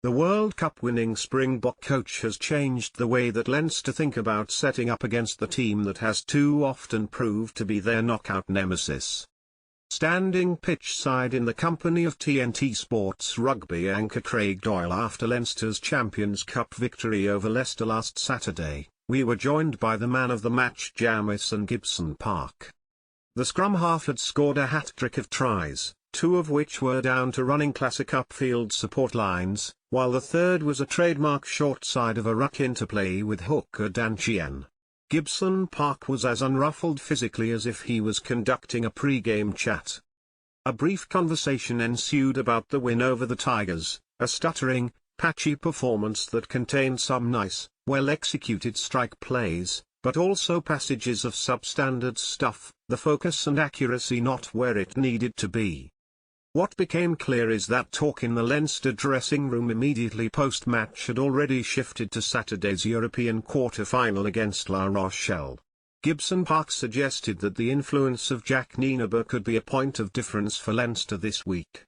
The World Cup winning Springbok coach has changed the way that Leinster think about setting up against the team that has too often proved to be their knockout nemesis. Standing pitchside in the company of TNT Sports rugby anchor Craig Doyle after Leinster's Champions Cup victory over Leicester last Saturday, we were joined by the man of the match Jamison Gibson Park. The scrum half had scored a hat-trick of tries, 2 of which were down to running classic upfield support lines, while the third was a trademark short side of a ruck interplay with hooker Dan Chien. Gibson Park was as unruffled physically as if he was conducting a pre-game chat. A brief conversation ensued about the win over the Tigers, a stuttering, patchy performance that contained some nice, well-executed strike plays, but also passages of substandard stuff, the focus and accuracy not where it needed to be. What became clear is that talk in the Leinster dressing room immediately post-match had already shifted to Saturday's European quarter-final against La Rochelle. Gibson Park suggested that the influence of Jacques Nienaber could be a point of difference for Leinster this week.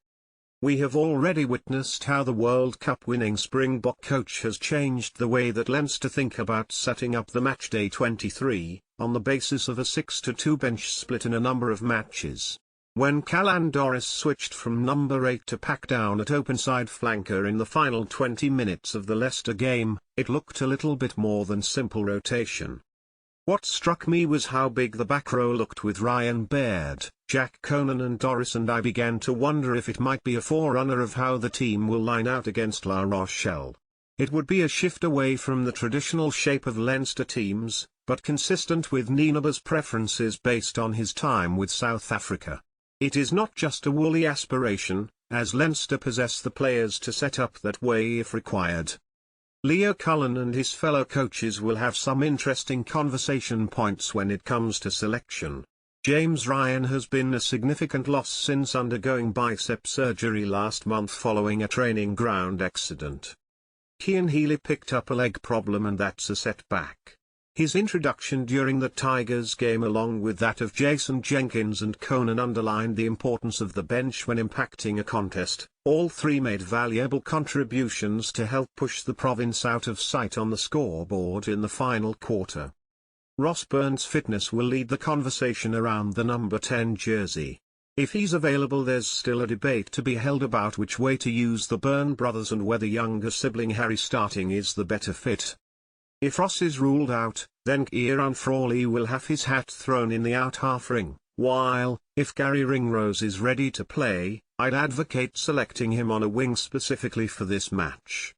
We have already witnessed how the World Cup winning Springbok coach has changed the way that Leinster think about setting up the matchday 23, on the basis of a 6-2 bench split in a number of matches. When Callan Doris switched from number 8 to pack down at open-side flanker in the final 20 minutes of the Leicester game, it looked a little bit more than simple rotation. What struck me was how big the back row looked with Ryan Baird, Jack Conan and Doris, and I began to wonder if it might be a forerunner of how the team will line out against La Rochelle. It would be a shift away from the traditional shape of Leinster teams, but consistent with Nienaber's preferences based on his time with South Africa. It is not just a woolly aspiration, as Leinster possess the players to set up that way if required. Leo Cullen and his fellow coaches will have some interesting conversation points when it comes to selection. James Ryan has been a significant loss since undergoing bicep surgery last month following a training ground accident. Cian Healy picked up a leg problem and that's a setback. His introduction during the Tigers game along with that of Jason Jenkins and Conan underlined the importance of the bench when impacting a contest. All three made valuable contributions to help push the province out of sight on the scoreboard in the final quarter. Ross Byrne's fitness will lead the conversation around the number 10 jersey. If he's available, there's still a debate to be held about which way to use the Byrne brothers and whether younger sibling Harry starting is the better fit. If Ross is ruled out, then Kieran Frawley will have his hat thrown in the out-half ring, while, if Gary Ringrose is ready to play, I'd advocate selecting him on a wing specifically for this match.